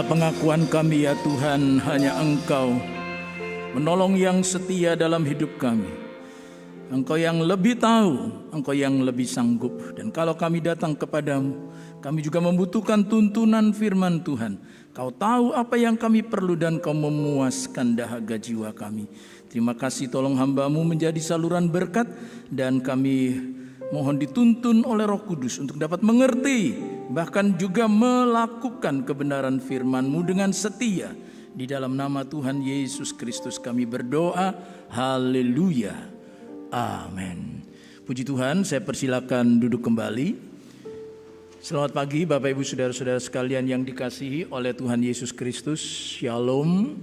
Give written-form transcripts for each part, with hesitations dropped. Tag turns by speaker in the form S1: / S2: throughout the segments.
S1: Pengakuan kami ya Tuhan, hanya Engkau menolong yang setia dalam hidup kami. Engkau yang lebih tahu, Engkau yang lebih sanggup. Dan kalau kami datang kepadamu, kami juga membutuhkan tuntunan firman Tuhan. Kau tahu apa yang kami perlu dan Kau memuaskan dahaga jiwa kami. Terima kasih, tolong hamba-Mu menjadi saluran berkat. Dan kami mohon dituntun oleh Roh Kudus untuk dapat mengerti, bahkan juga melakukan kebenaran firman-Mu dengan setia. Di dalam nama Tuhan Yesus Kristus kami berdoa. Haleluya. Amin. Puji Tuhan, saya persilakan duduk kembali. Selamat pagi Bapak Ibu Saudara-saudara sekalian yang dikasihi oleh Tuhan Yesus Kristus. Shalom.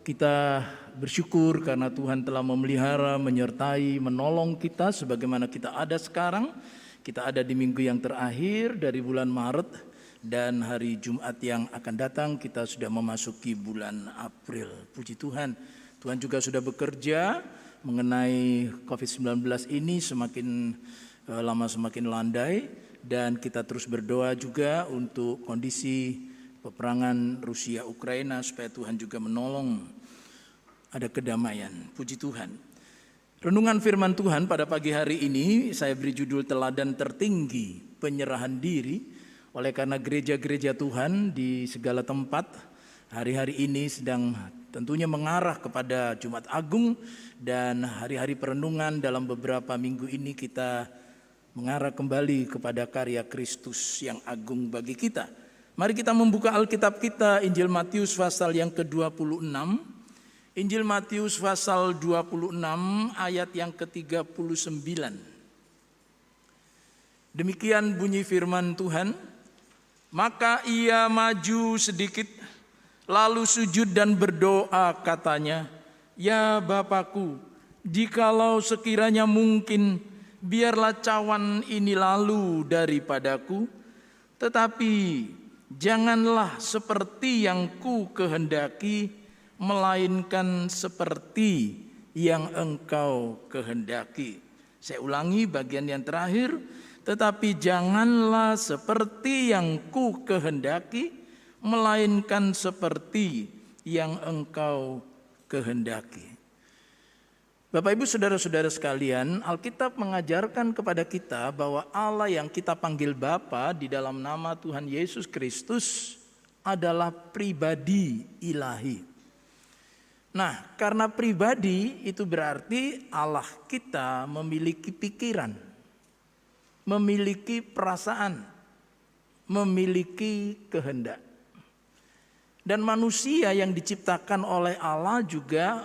S1: Kita bersyukur karena Tuhan telah memelihara, menyertai, menolong kita sebagaimana kita ada sekarang. Kita ada di minggu yang terakhir dari bulan Maret, dan hari Jumat yang akan datang kita sudah memasuki bulan April. Puji Tuhan, Tuhan juga sudah bekerja mengenai COVID-19 ini, semakin lama semakin landai, dan kita terus berdoa juga untuk kondisi peperangan Rusia-Ukraina supaya Tuhan juga menolong ada kedamaian. Puji Tuhan. Renungan firman Tuhan pada pagi hari ini saya beri judul teladan tertinggi penyerahan diri. Oleh karena gereja-gereja Tuhan di segala tempat hari-hari ini sedang tentunya mengarah kepada Jumat Agung, dan hari-hari perenungan dalam beberapa minggu ini kita mengarah kembali kepada karya Kristus yang agung bagi kita. Mari kita membuka Alkitab kita, Injil Matius pasal yang ke-26. Injil Matius pasal 26 ayat yang ke-39. Demikian bunyi firman Tuhan. Maka ia maju sedikit, lalu sujud dan berdoa katanya, "Ya Bapakku, jikalau sekiranya mungkin, biarlah cawan ini lalu daripadaku, tetapi janganlah seperti yang ku kehendaki, melainkan seperti yang Engkau kehendaki." Saya ulangi bagian yang terakhir. Tetapi janganlah seperti yang ku kehendaki, melainkan seperti yang Engkau kehendaki. Bapak Ibu Saudara-saudara sekalian, Alkitab mengajarkan kepada kita bahwa Allah yang kita panggil Bapa di dalam nama Tuhan Yesus Kristus adalah pribadi ilahi. Nah, karena pribadi itu berarti Allah kita memiliki pikiran, memiliki perasaan, memiliki kehendak. Dan manusia yang diciptakan oleh Allah juga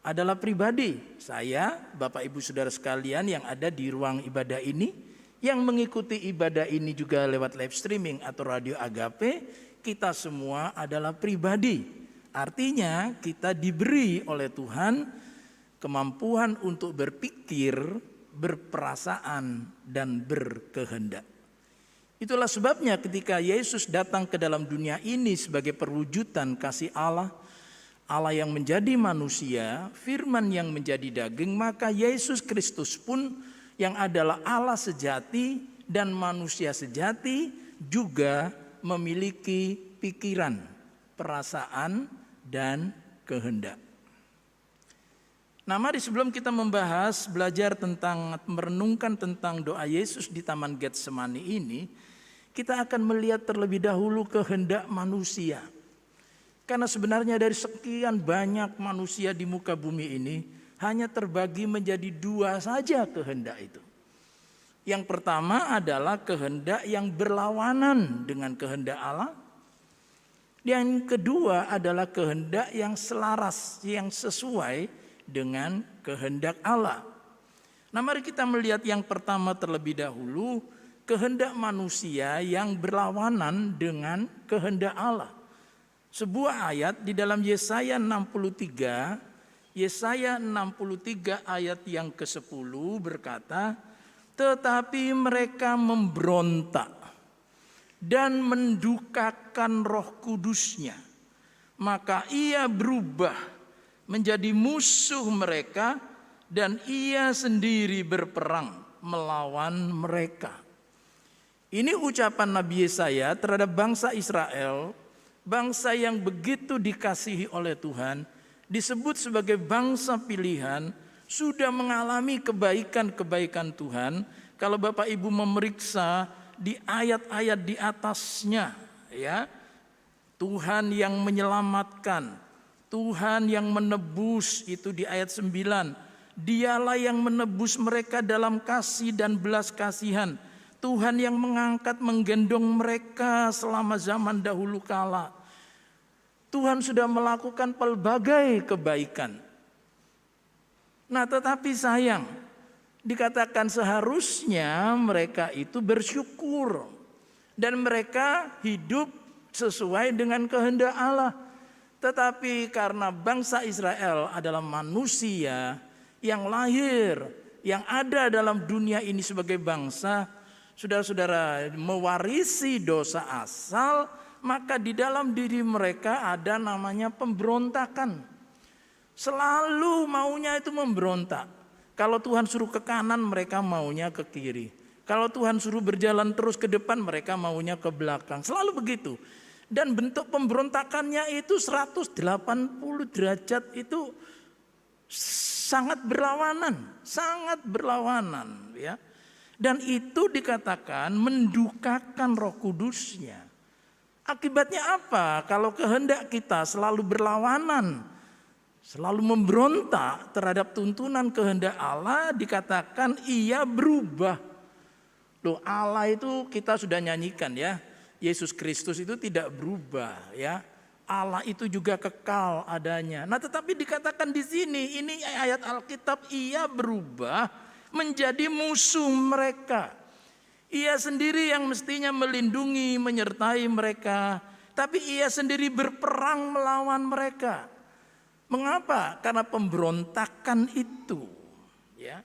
S1: adalah pribadi. Saya, Bapak Ibu Saudara sekalian yang ada di ruang ibadah ini, yang mengikuti ibadah ini juga lewat live streaming atau radio Agape, kita semua adalah pribadi. Artinya kita diberi oleh Tuhan kemampuan untuk berpikir, berperasaan, dan berkehendak. Itulah sebabnya ketika Yesus datang ke dalam dunia ini sebagai perwujudan kasih Allah, Allah yang menjadi manusia, firman yang menjadi daging, maka Yesus Kristus pun yang adalah Allah sejati dan manusia sejati juga memiliki pikiran, perasaan, dan kehendak. Nah, mari sebelum kita belajar tentang, merenungkan tentang doa Yesus di Taman Getsemani ini, kita akan melihat terlebih dahulu kehendak manusia. Karena sebenarnya dari sekian banyak manusia di muka bumi ini, hanya terbagi menjadi dua saja kehendak itu. Yang pertama adalah kehendak yang berlawanan dengan kehendak Allah. Yang kedua adalah kehendak yang selaras, yang sesuai dengan kehendak Allah. Nah, mari kita melihat yang pertama terlebih dahulu, kehendak manusia yang berlawanan dengan kehendak Allah. Sebuah ayat di dalam Yesaya 63, Yesaya 63 ayat yang ke-10 berkata, "Tetapi mereka memberontak dan mendukakan Roh Kudusnya, maka ia berubah menjadi musuh mereka, dan ia sendiri berperang melawan mereka." Ini ucapan Nabi Yesaya terhadap bangsa Israel bangsa yang begitu dikasihi oleh Tuhan, disebut sebagai bangsa pilihan, sudah mengalami kebaikan-kebaikan Tuhan. Kalau Bapak Ibu memeriksa di ayat-ayat di atasnya, ya, Tuhan yang menyelamatkan, Tuhan yang menebus, itu di ayat 9. Dialah yang menebus mereka dalam kasih dan belas kasihan. Tuhan yang mengangkat, menggendong mereka selama zaman dahulu kala. Tuhan sudah melakukan pelbagai kebaikan. Nah, tetapi sayang, dikatakan seharusnya mereka itu bersyukur dan mereka hidup sesuai dengan kehendak Allah. Tetapi karena bangsa Israel adalah manusia yang lahir, yang ada dalam dunia ini sebagai bangsa, saudara-saudara, mewarisi dosa asal, maka di dalam diri mereka ada namanya pemberontakan. Selalu maunya itu memberontak. Kalau Tuhan suruh ke kanan, mereka maunya ke kiri. Kalau Tuhan suruh berjalan terus ke depan, mereka maunya ke belakang. Selalu begitu. Dan bentuk pemberontakannya itu 180 derajat, itu sangat berlawanan, ya. Dan itu dikatakan mendukakan Roh Kudusnya. Akibatnya apa? Kalau kehendak kita selalu berlawanan, selalu memberontak terhadap tuntunan kehendak Allah, dikatakan ia berubah. Loh, Allah itu kita sudah nyanyikan, ya. Yesus Kristus itu tidak berubah, ya. Allah itu juga kekal adanya. Nah, tetapi dikatakan di sini, ini ayat Alkitab, ia berubah menjadi musuh mereka. Ia sendiri yang mestinya melindungi, menyertai mereka, tapi ia sendiri berperang melawan mereka. Mengapa? Karena pemberontakan itu, ya.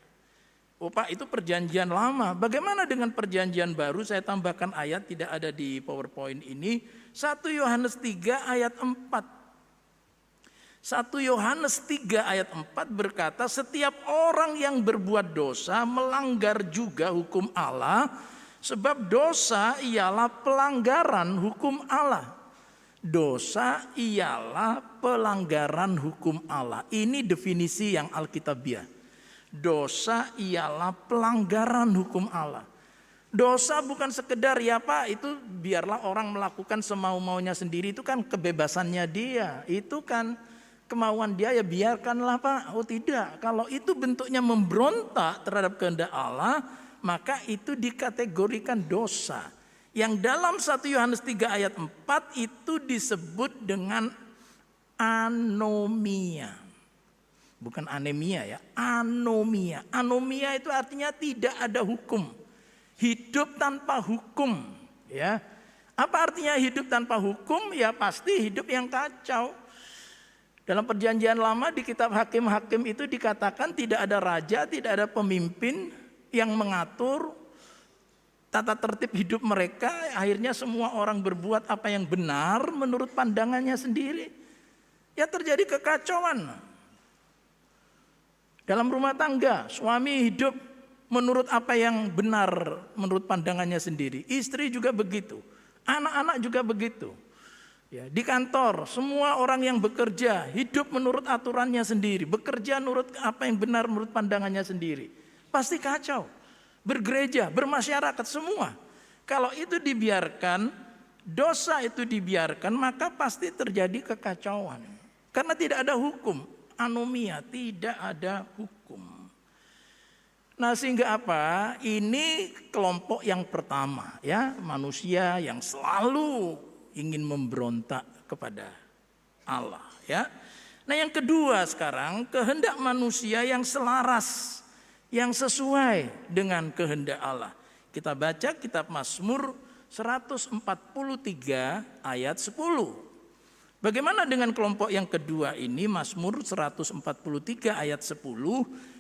S1: Oh Pak, itu perjanjian lama. Bagaimana dengan perjanjian baru? Saya tambahkan ayat, tidak ada di PowerPoint ini. 1 Yohanes 3 ayat 4. 1 Yohanes 3 ayat 4 berkata, setiap orang yang berbuat dosa melanggar juga hukum Allah, sebab dosa ialah pelanggaran hukum Allah. Dosa ialah pelanggaran hukum Allah. Ini definisi yang Alkitabiah. Dosa ialah pelanggaran hukum Allah. Dosa bukan sekedar, ya Pak, itu biarlah orang melakukan semau-maunya sendiri, itu kan kebebasannya dia. Itu kan kemauan dia, ya biarkanlah Pak. Oh tidak, kalau itu bentuknya memberontak terhadap kehendak Allah, maka itu dikategorikan dosa. Yang dalam 1 Yohanes 3 ayat 4 itu disebut dengan anomia. Bukan anemia, ya, anomia. Anomia itu artinya tidak ada hukum. Hidup tanpa hukum, ya. Apa artinya hidup tanpa hukum? Ya pasti hidup yang kacau. Dalam perjanjian lama di kitab Hakim-Hakim itu dikatakan tidak ada raja, tidak ada pemimpin yang mengatur tata tertib hidup mereka. Akhirnya semua orang berbuat apa yang benar menurut pandangannya sendiri. Ya terjadi kekacauan. Dalam rumah tangga, suami hidup menurut apa yang benar menurut pandangannya sendiri. Istri juga begitu. Anak-anak juga begitu. Ya, di kantor, semua orang yang bekerja hidup menurut aturannya sendiri. Bekerja menurut apa yang benar menurut pandangannya sendiri. Pasti kacau. Bergereja, bermasyarakat, semua. Kalau itu dibiarkan, dosa itu dibiarkan, maka pasti terjadi kekacauan. Karena tidak ada hukum. Anomia, tidak ada hukum. Nah, sehingga apa? Ini kelompok yang pertama, ya, manusia yang selalu ingin memberontak kepada Allah, ya. Nah, yang kedua sekarang, kehendak manusia yang selaras, yang sesuai dengan kehendak Allah. Kita baca kitab Mazmur 143 ayat 10. Bagaimana dengan kelompok yang kedua ini? Mazmur 143 ayat 10.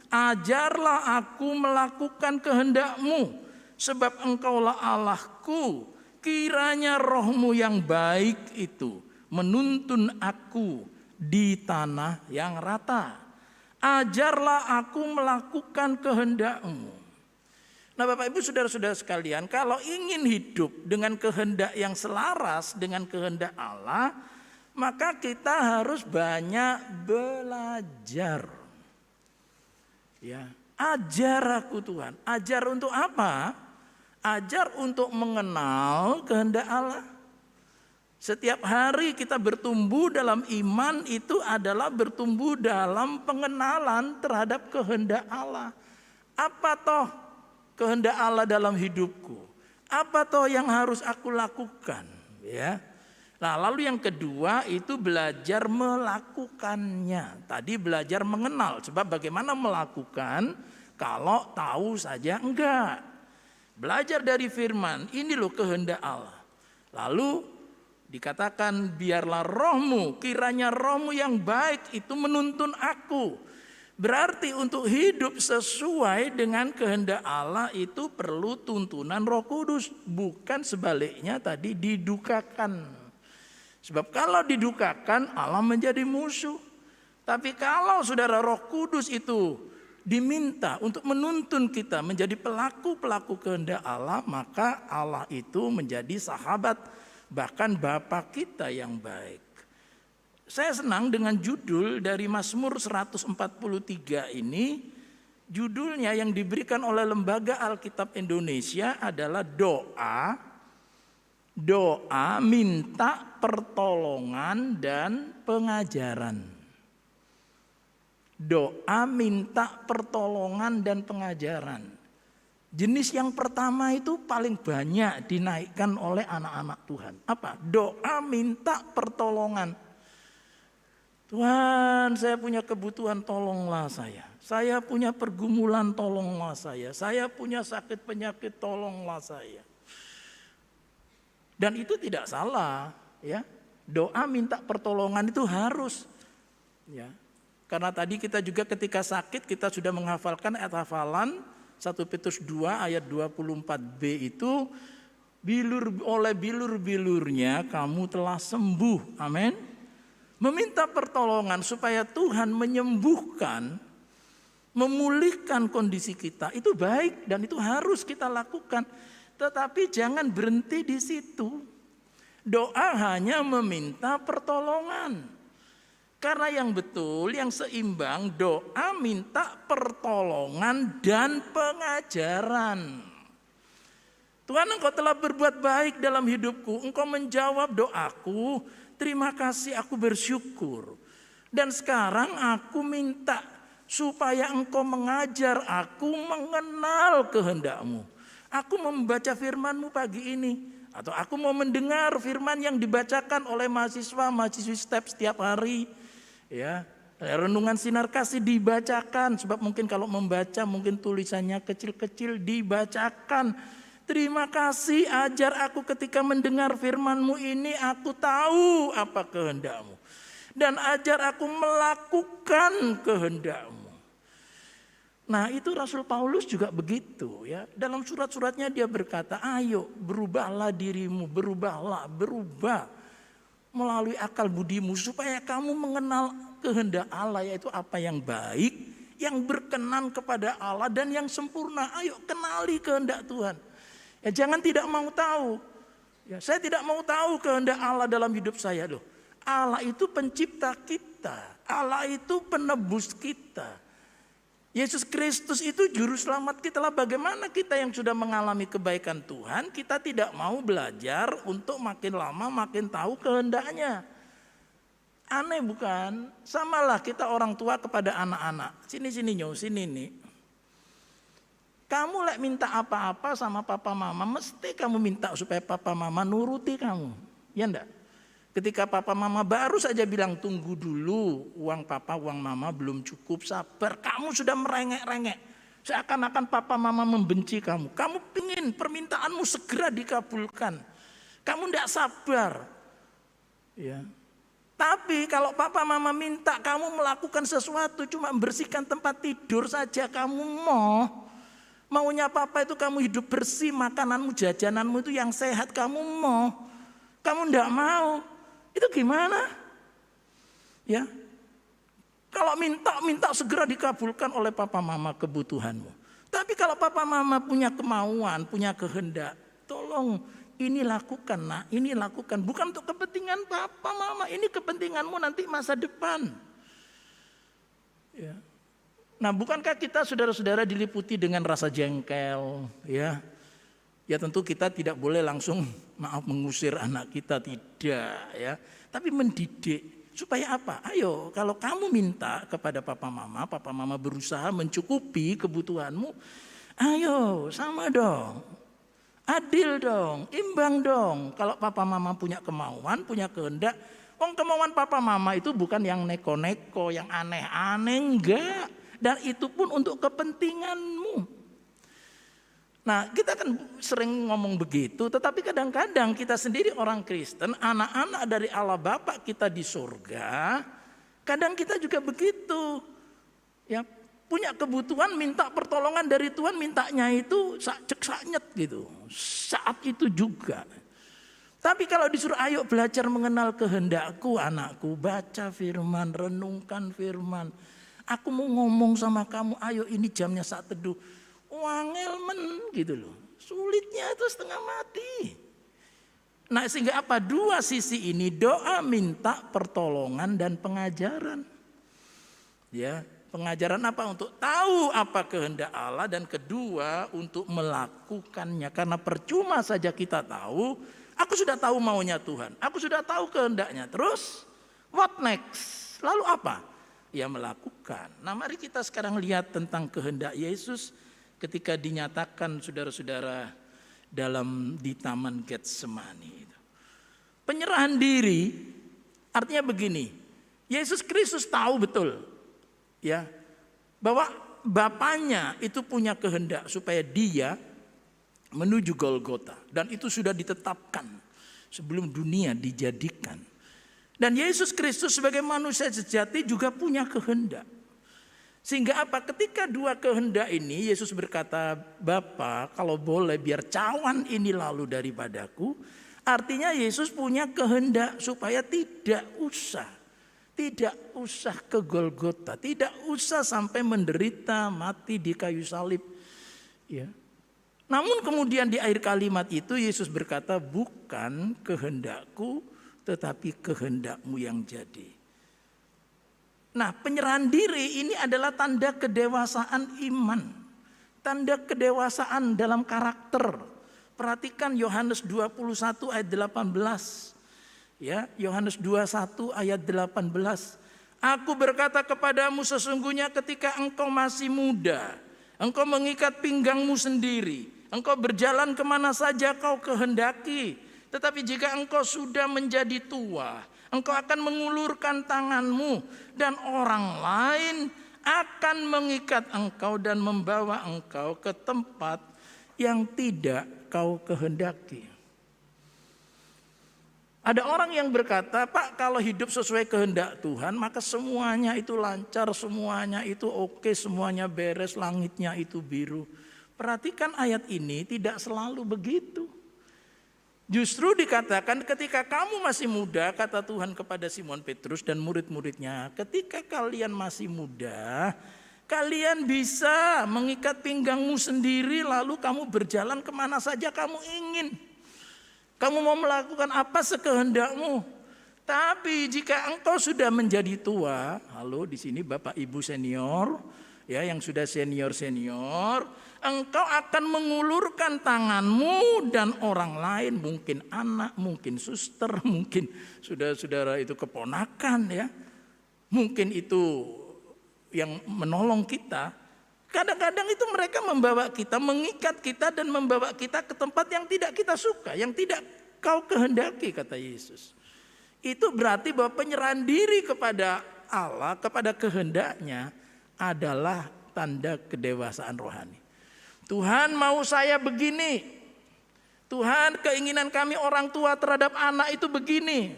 S1: Ajarlah aku melakukan kehendak-Mu, sebab Engkaulah Allahku. Kiranya roh-Mu yang baik itu menuntun aku di tanah yang rata. Ajarlah aku melakukan kehendak-Mu. Nah Bapak Ibu saudara-saudara sekalian, kalau ingin hidup dengan kehendak yang selaras dengan kehendak Allah, maka kita harus banyak belajar. Ya, ajar aku Tuhan. Ajar untuk apa? Ajar untuk mengenal kehendak Allah. Setiap hari kita bertumbuh dalam iman itu adalah bertumbuh dalam pengenalan terhadap kehendak Allah. Apa toh kehendak Allah dalam hidupku? Apa toh yang harus aku lakukan? Ya. Nah, lalu yang kedua itu belajar melakukannya. Tadi belajar mengenal, sebab bagaimana melakukan kalau tahu saja enggak. Belajar dari firman, ini loh kehendak Allah. Lalu dikatakan biarlah rohmu, kiranya rohmu yang baik itu menuntun aku. Berarti untuk hidup sesuai dengan kehendak Allah itu perlu tuntunan Roh Kudus, bukan sebaliknya tadi didukakan. Sebab kalau didukakan Allah menjadi musuh. Tapi kalau saudara Roh Kudus itu diminta untuk menuntun kita menjadi pelaku-pelaku kehendak Allah, maka Allah itu menjadi sahabat, bahkan Bapa kita yang baik. Saya senang dengan judul dari Mazmur 143 ini. Judulnya yang diberikan oleh Lembaga Alkitab Indonesia adalah doa minta pertolongan dan pengajaran. Doa minta pertolongan dan pengajaran. Jenis yang pertama itu paling banyak dinaikkan oleh anak-anak Tuhan. Apa? Doa minta pertolongan. Tuhan, saya punya kebutuhan, tolonglah saya. Saya punya pergumulan, tolonglah saya. Saya punya sakit penyakit, tolonglah saya. Dan itu tidak salah, ya. Doa minta pertolongan itu harus, ya. Karena tadi kita juga ketika sakit kita sudah menghafalkan ayat hafalan 1 Petrus 2 ayat 24b itu, oleh bilur-bilurnya kamu telah sembuh. Amin. Meminta pertolongan supaya Tuhan menyembuhkan, memulihkan kondisi kita, itu baik dan itu harus kita lakukan. Tetapi jangan berhenti di situ. Doa hanya meminta pertolongan. Karena yang betul, yang seimbang, doa minta pertolongan dan pengajaran. Tuhan, Engkau telah berbuat baik dalam hidupku, Engkau menjawab doaku. Terima kasih, aku bersyukur. Dan sekarang aku minta supaya Engkau mengajar aku mengenal kehendak-Mu. Aku membaca firman-Mu pagi ini. Atau aku mau mendengar firman yang dibacakan oleh mahasiswa-mahasiswi STEP setiap hari. Ya, renungan sinar kasih dibacakan. Sebab mungkin kalau membaca mungkin tulisannya kecil-kecil, dibacakan. Terima kasih, ajar aku ketika mendengar firman-Mu ini, aku tahu apa kehendak-Mu. Dan ajar aku melakukan kehendak-Mu. Nah itu Rasul Paulus juga begitu ya. Dalam surat-suratnya dia berkata, ayo berubahlah dirimu, berubah melalui akal budimu. Supaya kamu mengenal kehendak Allah, yaitu apa yang baik, yang berkenan kepada Allah dan yang sempurna. Ayo kenali kehendak Tuhan. Ya, jangan tidak mau tahu. Ya, saya tidak mau tahu kehendak Allah dalam hidup saya loh. Allah itu pencipta kita. Allah itu penebus kita. Yesus Kristus itu juru selamat kita lah. Bagaimana kita yang sudah mengalami kebaikan Tuhan, kita tidak mau belajar untuk makin lama makin tahu kehendaknya. Aneh bukan? Samalah kita orang tua kepada anak-anak. Sini nih. Kamu lek minta apa-apa sama papa mama, mesti kamu minta supaya papa mama nuruti kamu. Ya enggak? Ketika papa mama baru saja bilang tunggu dulu, uang papa uang mama belum cukup, sabar. Kamu sudah merengek-rengek. Seakan-akan papa mama membenci kamu. Kamu pingin permintaanmu segera dikabulkan. Kamu enggak sabar. Ya. Tapi kalau papa mama minta kamu melakukan sesuatu, cuma membersihkan tempat tidur saja kamu maunya papa itu kamu hidup bersih, makananmu, jajananmu itu yang sehat, kamu enggak mau. Itu gimana? Ya. Kalau minta segera dikabulkan oleh papa mama kebutuhanmu. Tapi kalau papa mama punya kemauan, punya kehendak, tolong ini lakukan nak, ini lakukan. Bukan untuk kepentingan papa mama, ini kepentinganmu nanti masa depan. Ya. Nah, bukankah kita saudara-saudara diliputi dengan rasa jengkel, ya? Ya tentu kita tidak boleh langsung mengusir anak kita, tidak, ya. Tapi mendidik supaya apa? Ayo, kalau kamu minta kepada papa mama berusaha mencukupi kebutuhanmu. Ayo, sama dong. Adil dong, imbang dong. Kalau papa mama punya kemauan, punya kehendak, kemauan papa mama itu bukan yang neko-neko, yang aneh-aneh, enggak. Dan itu pun untuk kepentinganmu. Nah, kita kan sering ngomong begitu, tetapi kadang-kadang kita sendiri orang Kristen, anak-anak dari Allah Bapa kita di surga, kadang kita juga begitu. Ya, punya kebutuhan, minta pertolongan dari Tuhan, mintanya itu cek-saknyet gitu. Saat itu juga. Tapi kalau disuruh ayo belajar mengenal kehendakku anakku, baca firman, renungkan firman. Aku mau ngomong sama kamu, ayo ini jamnya saat teduh. Wangel gitu loh. Sulitnya itu setengah mati. Nah, sehingga apa? Dua sisi ini, doa minta pertolongan dan pengajaran. Ya, pengajaran apa? Untuk tahu apa kehendak Allah, dan kedua untuk melakukannya. Karena percuma saja kita tahu, aku sudah tahu maunya Tuhan, aku sudah tahu kehendaknya. Terus what next? Lalu apa? Ya melakukan. Nah, mari kita sekarang lihat tentang kehendak Yesus ketika dinyatakan saudara-saudara di Taman Getsemani. Penyerahan diri artinya begini. Yesus Kristus tahu betul ya bahwa Bapaknya itu punya kehendak supaya dia menuju Golgota, dan itu sudah ditetapkan sebelum dunia dijadikan. Dan Yesus Kristus sebagai manusia sejati juga punya kehendak. Sehingga apa? Ketika dua kehendak ini, Yesus berkata, Bapa, kalau boleh biar cawan ini lalu daripadaku. Artinya Yesus punya kehendak supaya tidak usah ke Golgota, tidak usah sampai menderita mati di kayu salib. Ya. Namun kemudian di akhir kalimat itu Yesus berkata, bukan kehendakku, tetapi kehendakmu yang jadi. Nah, penyerahan diri ini adalah tanda kedewasaan iman. Tanda kedewasaan dalam karakter. Perhatikan Yohanes 21 ayat 18. Ya, Yohanes 21 ayat 18. Aku berkata kepadamu sesungguhnya ketika engkau masih muda, engkau mengikat pinggangmu sendiri, engkau berjalan kemana saja kau kehendaki. Tetapi jika engkau sudah menjadi tua, engkau akan mengulurkan tanganmu dan orang lain akan mengikat engkau dan membawa engkau ke tempat yang tidak kau kehendaki. Ada orang yang berkata, Pak, kalau hidup sesuai kehendak Tuhan, maka semuanya itu lancar, semuanya itu oke, semuanya beres, langitnya itu biru. Perhatikan ayat ini, tidak selalu begitu. Justru dikatakan ketika kamu masih muda, kata Tuhan kepada Simon Petrus dan murid-muridnya, ketika kalian masih muda, kalian bisa mengikat pinggangmu sendiri lalu kamu berjalan kemana saja kamu ingin. Kamu mau melakukan apa sekehendakmu. Tapi jika engkau sudah menjadi tua, halo di sini Bapak Ibu senior, ya yang sudah senior, engkau akan mengulurkan tanganmu dan orang lain, mungkin anak, mungkin suster, mungkin saudara-saudara itu keponakan ya. Mungkin itu yang menolong kita. Kadang-kadang itu mereka membawa kita, mengikat kita dan membawa kita ke tempat yang tidak kita suka, yang tidak kau kehendaki, kata Yesus. Itu berarti bahwa penyerahan diri kepada Allah, kepada kehendaknya adalah tanda kedewasaan rohani. Tuhan mau saya begini. Tuhan, keinginan kami orang tua terhadap anak itu begini.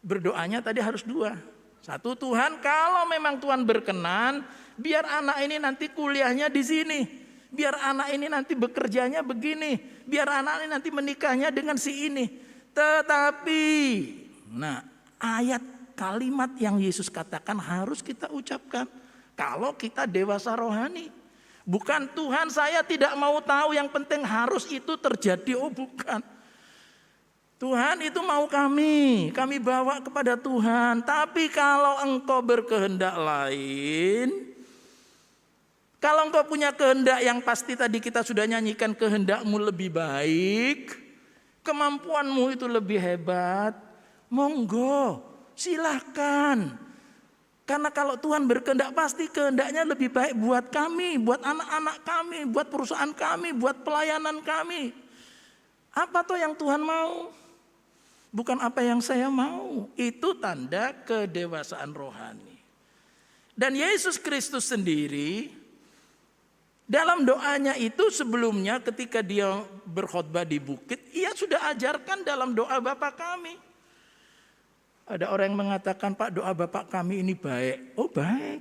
S1: Berdoanya tadi harus dua. Satu, Tuhan kalau memang Tuhan berkenan, biar anak ini nanti kuliahnya di sini. Biar anak ini nanti bekerjanya begini. Biar anak ini nanti menikahnya dengan si ini. Tetapi, nah ayat kalimat yang Yesus katakan harus kita ucapkan. Kalau kita dewasa rohani. Bukan Tuhan saya tidak mau tahu, yang penting harus itu terjadi. Oh bukan. Tuhan itu mau kami bawa kepada Tuhan. Tapi kalau engkau berkehendak lain, kalau engkau punya kehendak yang pasti tadi kita sudah nyanyikan, kehendakmu lebih baik, kemampuanmu itu lebih hebat, monggo silahkan. Karena kalau Tuhan berkehendak pasti kehendaknya lebih baik buat kami, buat anak-anak kami, buat perusahaan kami, buat pelayanan kami. Apa tuh yang Tuhan mau? Bukan apa yang saya mau. Itu tanda kedewasaan rohani. Dan Yesus Kristus sendiri dalam doanya itu sebelumnya ketika dia berkhotbah di bukit, ia sudah ajarkan dalam doa Bapa kami. Ada orang yang mengatakan, Pak, doa Bapak kami ini baik. Oh baik.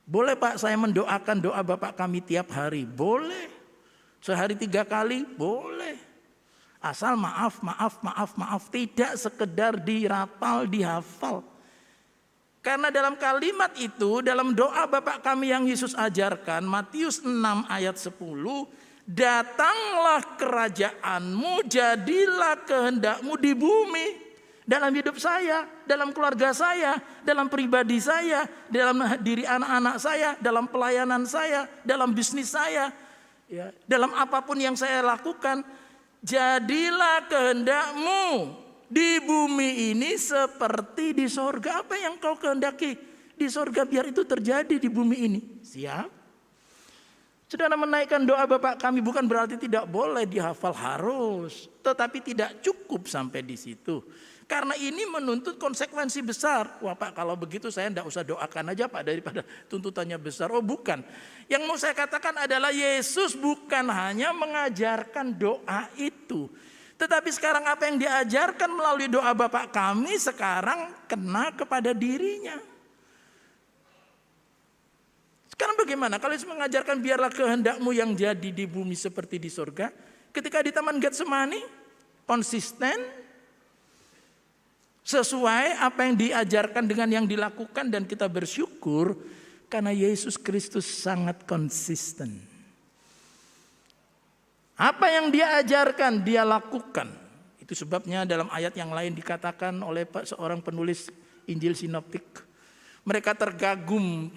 S1: Boleh Pak saya mendoakan doa Bapak kami tiap hari? Boleh. Sehari 3 kali? Boleh. Asal maaf. Tidak sekedar dirapal, dihafal. Karena dalam kalimat itu, dalam doa Bapak kami yang Yesus ajarkan, Matius 6 ayat 10, datanglah kerajaanmu, jadilah kehendakmu di bumi. Dalam hidup saya, dalam keluarga saya, dalam pribadi saya, dalam diri anak-anak saya, dalam pelayanan saya, dalam bisnis saya, ya, dalam apapun yang saya lakukan, jadilah kehendakmu di bumi ini seperti di sorga. Apa yang kau kehendaki di sorga, biar itu terjadi di bumi ini. Siap? Saudara, menaikkan doa Bapak kami bukan berarti tidak boleh dihafal, harus. Tetapi tidak cukup sampai di situ. Karena ini menuntut konsekuensi besar. Wah Pak, kalau begitu saya tidak usah doakan aja Pak, daripada tuntutannya besar. Oh bukan. Yang mau saya katakan adalah Yesus bukan hanya mengajarkan doa itu. Tetapi sekarang apa yang diajarkan melalui doa Bapa kami sekarang kena kepada dirinya. Sekarang bagaimana? Kalau Yesus mengajarkan biarlah kehendakmu yang jadi di bumi seperti di surga. Ketika di Taman Getsemani, konsisten, sesuai apa yang diajarkan dengan yang dilakukan, dan kita bersyukur karena Yesus Kristus sangat konsisten. Apa yang dia ajarkan, dia lakukan. Itu sebabnya dalam ayat yang lain dikatakan oleh seorang penulis Injil Sinoptik, mereka terkagum,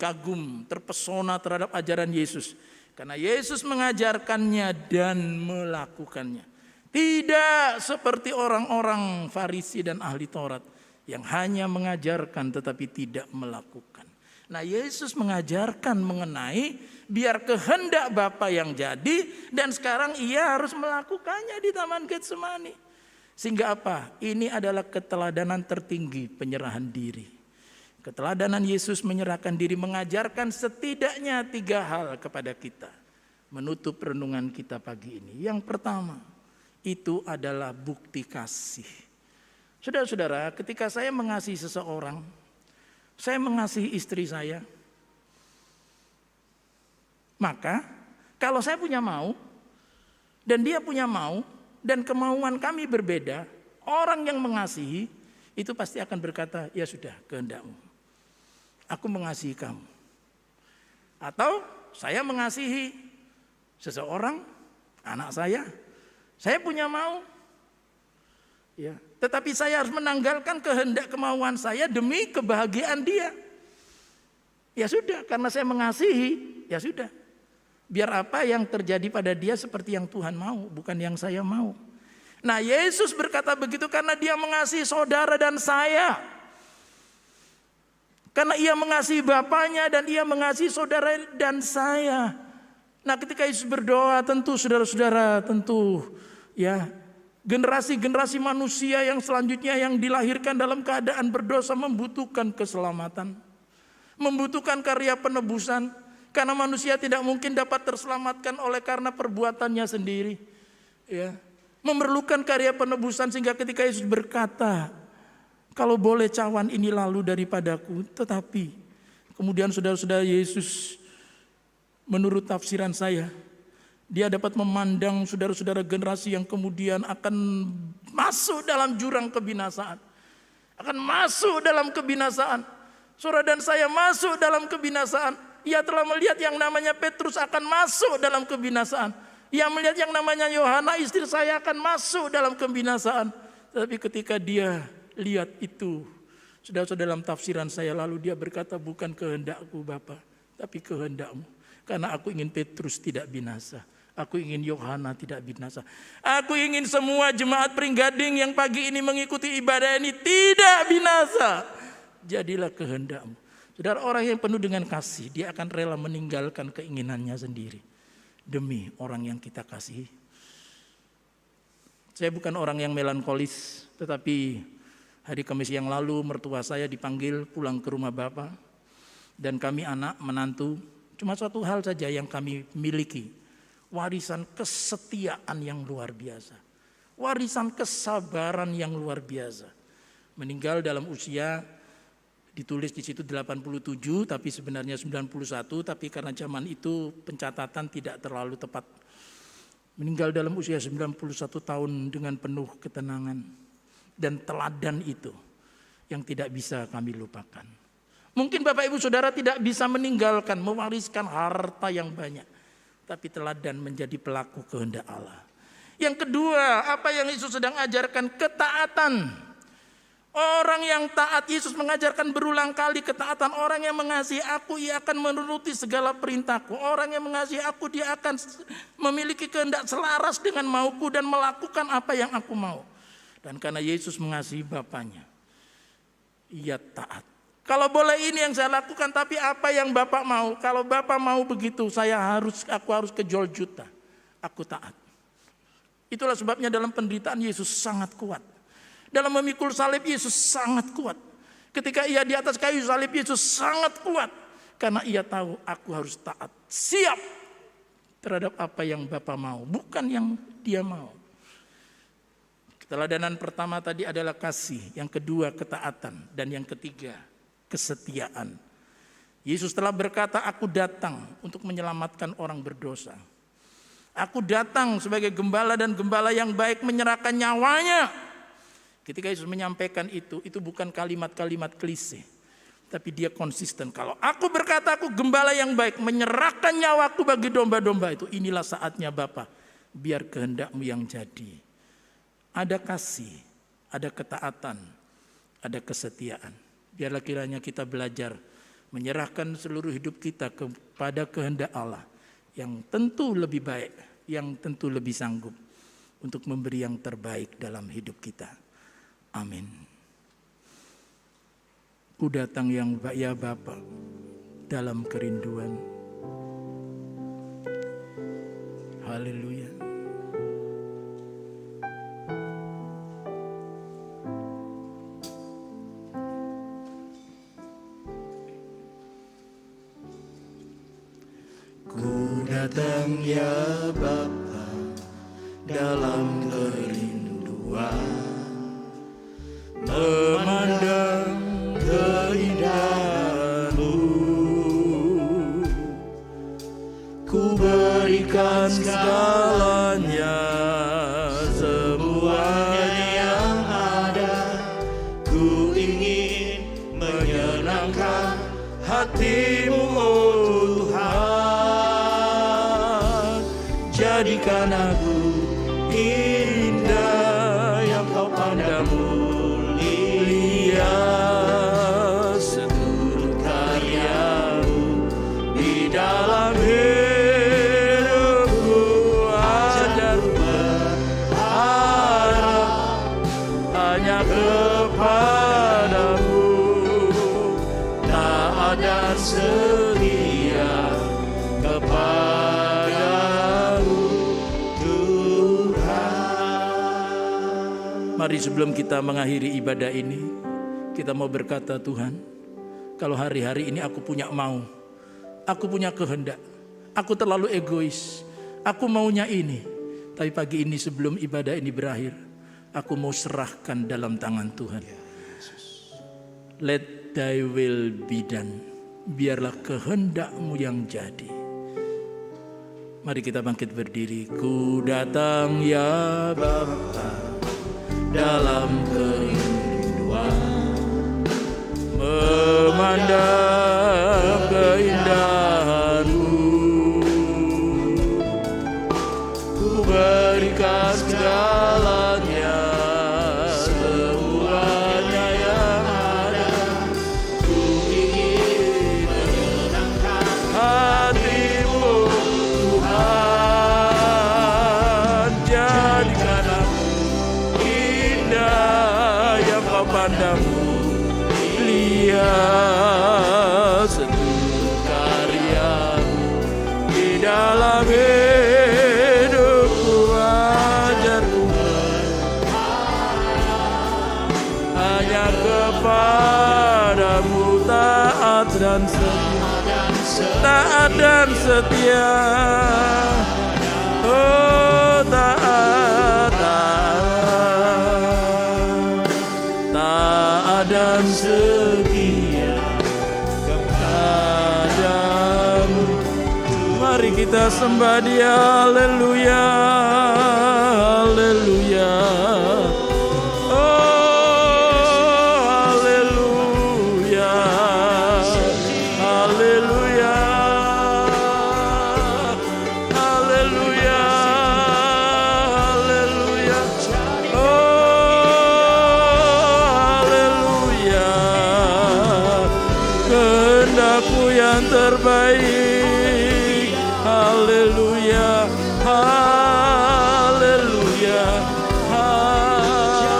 S1: terpesona terhadap ajaran Yesus. Karena Yesus mengajarkannya dan melakukannya. Tidak seperti orang-orang Farisi dan ahli Taurat yang hanya mengajarkan tetapi tidak melakukan. Nah, Yesus mengajarkan mengenai biar kehendak Bapa yang jadi, dan sekarang ia harus melakukannya di Taman Getsemani. Sehingga apa? Ini adalah keteladanan tertinggi, penyerahan diri. Keteladanan Yesus menyerahkan diri mengajarkan setidaknya 3 hal kepada kita. Menutup renungan kita pagi ini. Yang pertama, itu adalah bukti kasih. Saudara-saudara, ketika saya mengasihi seseorang, saya mengasihi istri saya, maka kalau saya punya mau dan dia punya mau dan kemauan kami berbeda, orang yang mengasihi itu pasti akan berkata, ya sudah, kehendakmu. Aku mengasihi kamu. Atau saya mengasihi seseorang, anak saya punya mau, ya, tetapi saya harus menanggalkan kehendak kemauan saya demi kebahagiaan dia. Ya sudah, karena saya mengasihi, ya sudah. Biar apa yang terjadi pada dia seperti yang Tuhan mau, bukan yang saya mau. Nah, Yesus berkata begitu karena dia mengasihi saudara dan saya. Karena ia mengasihi Bapaknya dan ia mengasihi saudara dan saya. Nah, ketika Yesus berdoa, tentu saudara-saudara, tentu ya, generasi-generasi manusia yang selanjutnya yang dilahirkan dalam keadaan berdosa membutuhkan keselamatan, membutuhkan karya penebusan, karena manusia tidak mungkin dapat terselamatkan oleh karena perbuatannya sendiri, ya, memerlukan karya penebusan. Sehingga ketika Yesus berkata, kalau boleh cawan ini lalu daripadaku, tetapi kemudian saudara-saudara, Yesus menurut tafsiran saya, dia dapat memandang saudara-saudara generasi yang kemudian akan masuk dalam jurang kebinasaan. Akan masuk dalam kebinasaan. Saudara dan saya masuk dalam kebinasaan. Ia telah melihat yang namanya Petrus akan masuk dalam kebinasaan. Ia melihat yang namanya Yohana istri saya akan masuk dalam kebinasaan. Tapi ketika dia lihat itu, saudara-saudara, dalam tafsiran saya lalu dia berkata, bukan kehendakku Bapa, tapi kehendakmu. Karena aku ingin Petrus tidak binasa. Aku ingin Yohana tidak binasa. Aku ingin semua jemaat Pringgading yang pagi ini mengikuti ibadah ini tidak binasa. Jadilah kehendakmu. Saudara, orang yang penuh dengan kasih, dia akan rela meninggalkan keinginannya sendiri demi orang yang kita kasihi. Saya bukan orang yang melankolis, tetapi hari Kamis yang lalu mertua saya dipanggil pulang ke rumah Bapak. Dan kami anak menantu, cuma satu hal saja yang kami miliki. Warisan kesetiaan yang luar biasa. Warisan kesabaran yang luar biasa. Meninggal dalam usia, ditulis di situ 87, tapi sebenarnya 91, tapi karena zaman itu pencatatan tidak terlalu tepat. Meninggal dalam usia 91 tahun dengan penuh ketenangan dan teladan itu yang tidak bisa kami lupakan. Mungkin Bapak Ibu Saudara tidak bisa meninggalkan, mewariskan harta yang banyak, tapi teladan menjadi pelaku kehendak Allah. Yang kedua, apa yang Yesus sedang ajarkan? Ketaatan. Orang yang taat, Yesus mengajarkan berulang kali ketaatan. Orang yang mengasihi aku, ia akan menuruti segala perintahku. Orang yang mengasihi aku, dia akan memiliki kehendak selaras dengan mauku dan melakukan apa yang aku mau. Dan karena Yesus mengasihi Bapaknya, ia taat. Kalau boleh ini yang saya lakukan, tapi apa yang Bapak mau? Kalau Bapak mau begitu, aku harus ke Golgota. Aku taat. Itulah sebabnya dalam penderitaan Yesus sangat kuat. Dalam memikul salib Yesus sangat kuat. Ketika ia di atas kayu salib Yesus sangat kuat. Karena ia tahu aku harus taat. Siap terhadap apa yang Bapa mau. Bukan yang dia mau. Keteladanan pertama tadi adalah kasih. Yang kedua ketaatan. Dan yang ketiga kesetiaan. Yesus telah berkata, aku datang untuk menyelamatkan orang berdosa. Aku datang sebagai gembala dan gembala yang baik menyerahkan nyawanya. Ketika Yesus menyampaikan itu bukan kalimat-kalimat klise. Tapi dia konsisten. Kalau aku berkata aku gembala yang baik, menyerahkan nyawaku bagi domba-domba itu. Inilah saatnya Bapa, biar kehendakmu yang jadi. Ada kasih, ada ketaatan, ada kesetiaan. Biarlah kiranya kita belajar menyerahkan seluruh hidup kita kepada kehendak Allah. Yang tentu lebih baik, yang tentu lebih sanggup untuk memberi yang terbaik dalam hidup kita. Amin. Ku datang yang ya Bapa dalam kerinduan. Haleluya. Ku datang ya Bapa dalam kerinduan. Memandang keindahan-Mu, ku berikan segalanya, semuanya yang ada. Ku ingin menyenangkan hati-Mu, oh Tuhan. Jadikan aku indah yang Kau pandang mulia, seluruh karya-Mu di dalam hidupku. Ajarku berharap hanya kepada-Mu, taat dan setia kepada-Mu Tuhan. Mari sebelum kita mengakhiri ibadah ini, kita mau berkata, Tuhan, kalau hari-hari ini aku punya mau, aku punya kehendak, aku terlalu egois, aku maunya ini. Tapi pagi ini sebelum ibadah ini berakhir, aku mau serahkan dalam tangan Tuhan. Let thy will be done. Biarlah kehendak-Mu yang jadi. Mari kita bangkit berdiri. Ku datang ya Bapa dalam kerinduan, memandang keindahan padamu, lihat seluruh karyamu di dalam hidupku. Ajar Tuhan, hanya kepadamu taat dan setia, oh taat dan setia kepadamu. Mari kita sembah Dia, haleluya, haleluya. Terbaik, haleluya, haleluya, haleluya.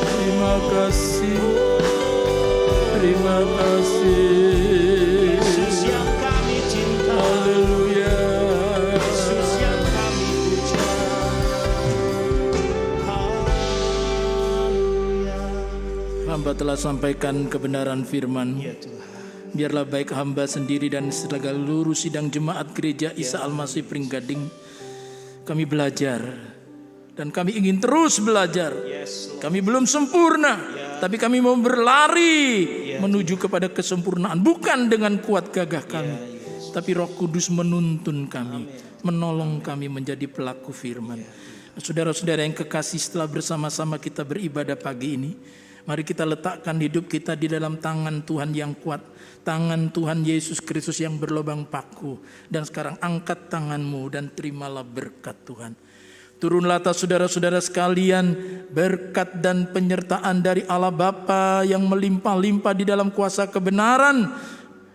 S1: Terima kasih, terima kasih, Yesus yang kami cinta, haleluya, Yesus yang kami puja. Hamba telah sampaikan kebenaran firman. Biarlah baik hamba sendiri dan seluruh sidang jemaat gereja Isa Al-Masih Pringgading, kami belajar dan kami ingin terus belajar. Kami belum sempurna, tapi kami mau berlari menuju kepada kesempurnaan, bukan dengan kuat gagah kami, tapi Roh Kudus menuntun kami, menolong kami menjadi pelaku firman. Saudara-saudara yang kekasih, setelah bersama-sama kita beribadah pagi ini, mari kita letakkan hidup kita di dalam tangan Tuhan yang kuat, tangan Tuhan Yesus Kristus yang berlubang paku. Dan sekarang angkat tanganmu dan terimalah berkat Tuhan. Turunlah atas saudara-saudara sekalian berkat dan penyertaan dari Allah Bapa yang melimpah-limpah di dalam kuasa kebenaran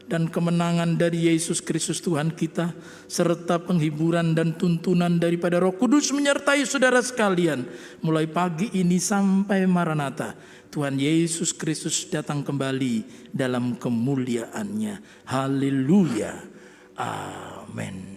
S1: dan kemenangan dari Yesus Kristus Tuhan kita, serta penghiburan dan tuntunan daripada Roh Kudus menyertai saudara sekalian mulai pagi ini sampai Maranatha. Tuhan Yesus Kristus datang kembali dalam kemuliaannya. Haleluya. Amin.